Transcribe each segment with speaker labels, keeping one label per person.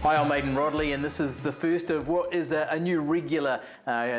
Speaker 1: Hi, I'm Aidan Rodley, and this is the first of what is a new regular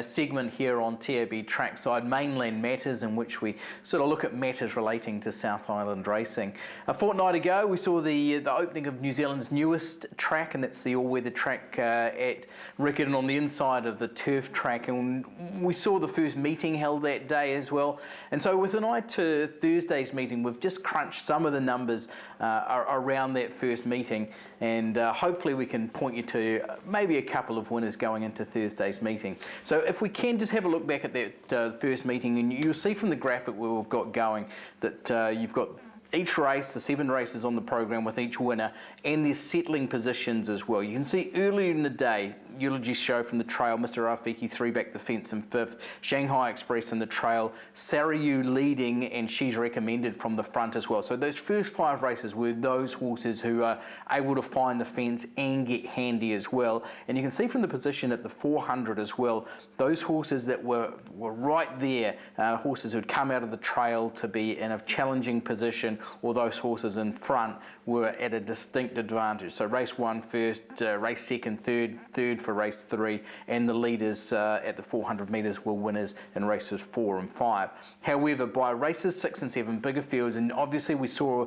Speaker 1: segment here on TAB Trackside, Mainland Matters, in which we sort of look at matters relating to South Island racing. A fortnight ago, we saw the opening of New Zealand's newest track, and that's the all-weather track at Riccarton on the inside of the turf track, and we saw the first meeting held that day as well. And so with an eye to Thursday's meeting, we've just crunched some of the numbers around that first meeting, and hopefully we can point you to maybe a couple of winners going into Thursday's meeting. So if we can just have a look back at that first meeting, and you'll see from the graphic where we've got going that you've got each race, the 7 races on the program with each winner, and their settling positions as well. You can see earlier in the day, Eulogy Show from the trail, Mr. Rafiki 3 back the fence in 5th, Shanghai Express in the trail, Sarayu leading, and She's Recommended from the front as well. So those first 5 races were those horses who are able to find the fence and get handy as well. And you can see from the position at the 400 as well, those horses that were right there, horses who'd come out of the trail to be in a challenging position, or those horses in front were at a distinct advantage. So race 1 first, race 2nd, third for race 3, and the leaders at the 400 metres were winners in races 4 and 5. However, by races 6 and 7, bigger fields, and obviously we saw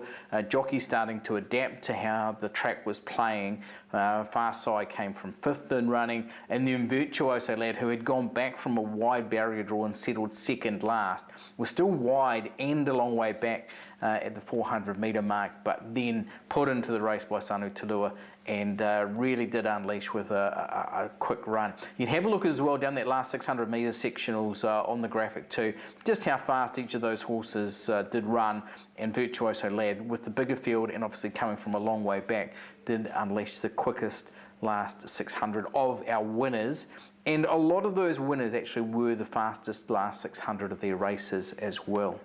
Speaker 1: jockeys starting to adapt to how the track was playing. Far Side came from 5th in running, and then Virtuoso Led, who had gone back from a wide barrier draw and settled 2nd last, was still wide and a long way back at the 400 metre mark, but then put into the race by Sanu Talua and really did unleash with a quick run. You can have a look as well down that last 600 metres sectionals on the graphic too, just how fast each of those horses did run, and Virtuoso Led, with the bigger field and obviously coming from a long way back, did unleash the quickest last 600 of our winners. And a lot of those winners actually were the fastest last 600 of their races as well.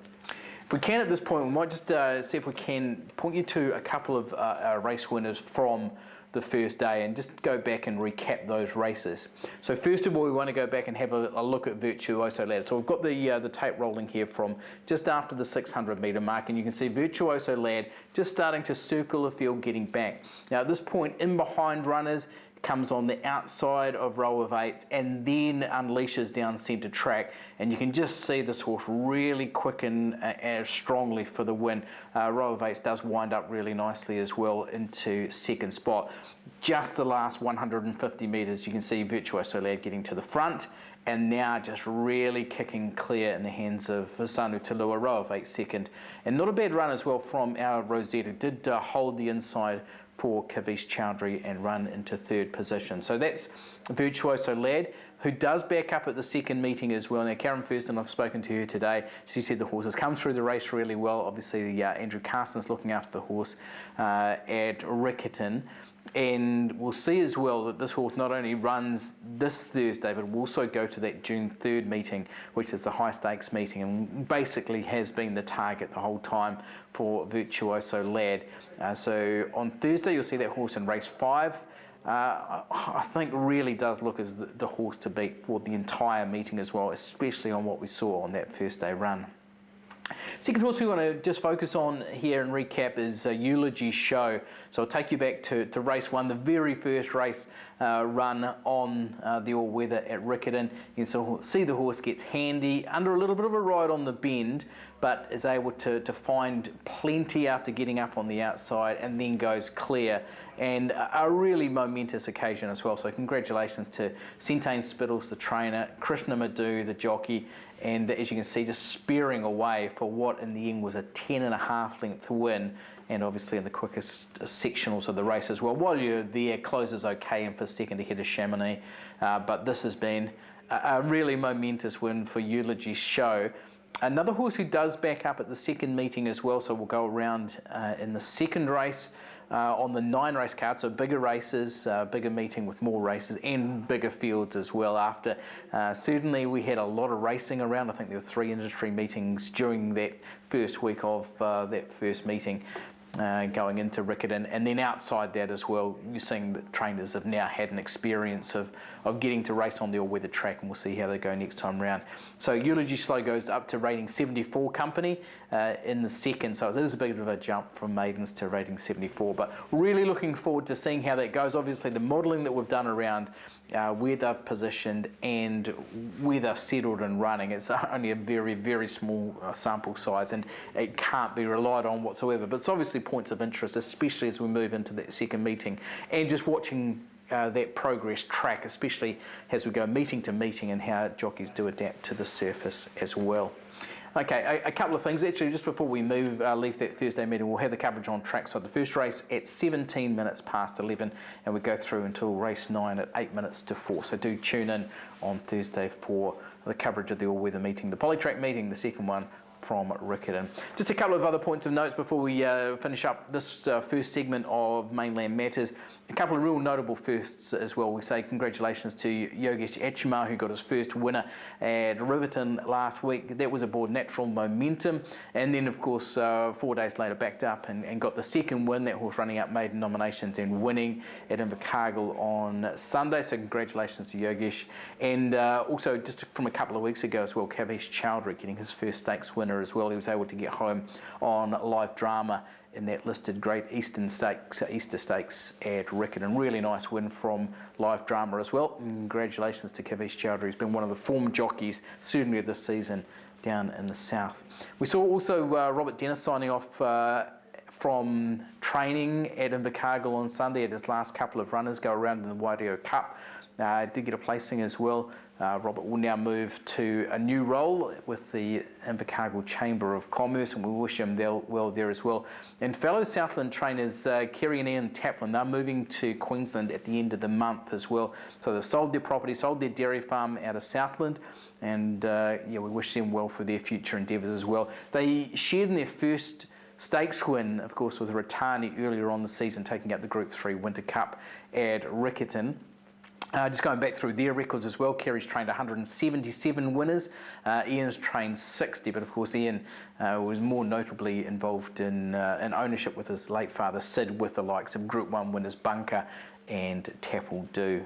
Speaker 1: If we can at this point, we might just see if we can point you to a couple of race winners from the first day and just go back and recap those races. So first of all, we want to go back and have a look at Virtuoso Led. So we've got the tape rolling here from just after the 600 metre mark, and you can see Virtuoso Led just starting to circle the field, getting back. Now at this point, in behind runners, comes on the outside of row of 8 and then unleashes down centre track, and you can just see this horse really quicken strongly for the win. Row of 8 does wind up really nicely as well into 2nd spot. Just the last 150 metres, you can see Virtuoso Led getting to the front, and now just really kicking clear in the hands of Sanu Talua. Row of 8 2nd, and not a bad run as well from our Rosette, who did hold the inside for Kavish Chowdhury and run into 3rd position. So that's Virtuoso Led, who does back up at the 2nd meeting as well. Now Karen Thurston, I've spoken to her today. She said the horse has come through the race really well. Obviously Andrew Carson's looking after the horse at Riccarton. And we'll see as well that this horse not only runs this Thursday, but will also go to that June 3rd meeting, which is the high stakes meeting, and basically has been the target the whole time for Virtuoso Led. So on Thursday, you'll see that horse in race 5. I think really does look as the horse to beat for the entire meeting as well, especially on what we saw on that first day run. Second horse we want to just focus on here and recap is Eulogy Show. So I'll take you back to race 1, the very first race run on the all-weather at Riccarton. You can see the horse gets handy under a little bit of a ride on the bend, but is able to find plenty after getting up on the outside, and then goes clear, and a really momentous occasion as well. So congratulations to Centane Spittles, the trainer, Krishna Madhu, the jockey, and as you can see, just spearing away for what in the end was a 10.5 length win, and obviously in the quickest sectionals of the race as well. While you're there, closes okay and for 2nd ahead of Chamonix, but this has been a really momentous win for Eulogy Show. Another horse who does back up at the 2nd meeting as well, so we'll go around in the 2nd race on the 9 race card, so bigger races, bigger meeting with more races and bigger fields as well. After certainly we had a lot of racing around. I think there were 3 industry meetings during that first week of that first meeting. going into Riccarton, and then outside that as well, you're seeing that trainers have now had an experience of getting to race on the all-weather track, and we'll see how they go next time round. So Eulogy Slow goes up to rating 74 company in the second, so it is a bit of a jump from maidens to rating 74, but really looking forward to seeing how that goes. Obviously the modelling that we've done around where they've positioned and where they've settled and running, it's only a very, very small sample size, and it can't be relied on whatsoever, but it's obviously points of interest, especially as we move into that second meeting, and just watching that progress track, especially as we go meeting to meeting, and how jockeys do adapt to the surface as well. Okay, a couple of things actually just before we leave that Thursday meeting. We'll have the coverage on trackside. The first race at 17 minutes past 11, and we go through until race 9 at 8 minutes to 4. So do tune in on Thursday for the coverage of the all-weather meeting, the polytrack meeting, the second one from Riccarton. Just a couple of other points of notes before we finish up this first segment of Mainland Matters. A couple of real notable firsts as well. We say congratulations to Yogesh Achimar, who got his first winner at Riverton last week. That was aboard Natural Momentum, and then of course 4 days later backed up and got the second win. That horse running up maiden nominations and winning at Invercargill on Sunday, so congratulations to Yogesh. And also just from a couple of weeks ago as well, Kavesh Chowdhury getting his first stakes winner as well. He was able to get home on live drama in that listed Great Easter Stakes at Riccarton. Really nice win from live drama as well. Congratulations to Kavesh Chowdhury. He's been one of the form jockeys certainly of this season down in the south. We saw also Robert Dennis signing off from training at Invercargill on Sunday. At his last couple of runners go around in the Waireo Cup. Did get a placing as well. Robert will now move to a new role with the Invercargill Chamber of Commerce, and we wish him well there as well. And fellow Southland trainers, Kerry and Ian Taplin, they're moving to Queensland at the end of the month as well. So they've sold their property, sold their dairy farm out of Southland, and we wish them well for their future endeavours as well. They shared in their first stakes win, of course, with Ratani earlier on the season, taking out the Group 3 Winter Cup at Riccarton. Just going back through their records as well, Kerry's trained 177 winners, Ian's trained 60, but of course Ian was more notably involved in ownership with his late father Sid, with the likes of Group 1 winners Bunker and Tapple Do.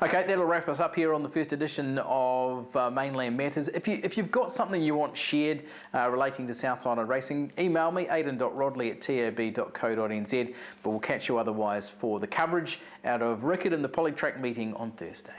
Speaker 1: Okay, that'll wrap us up here on the first edition of Mainland Matters. If you've got something you want shared relating to South Island racing, email me, aidan.rodley@tab.co.nz, but we'll catch you otherwise for the coverage out of Riccarton, the polytrack meeting on Thursday.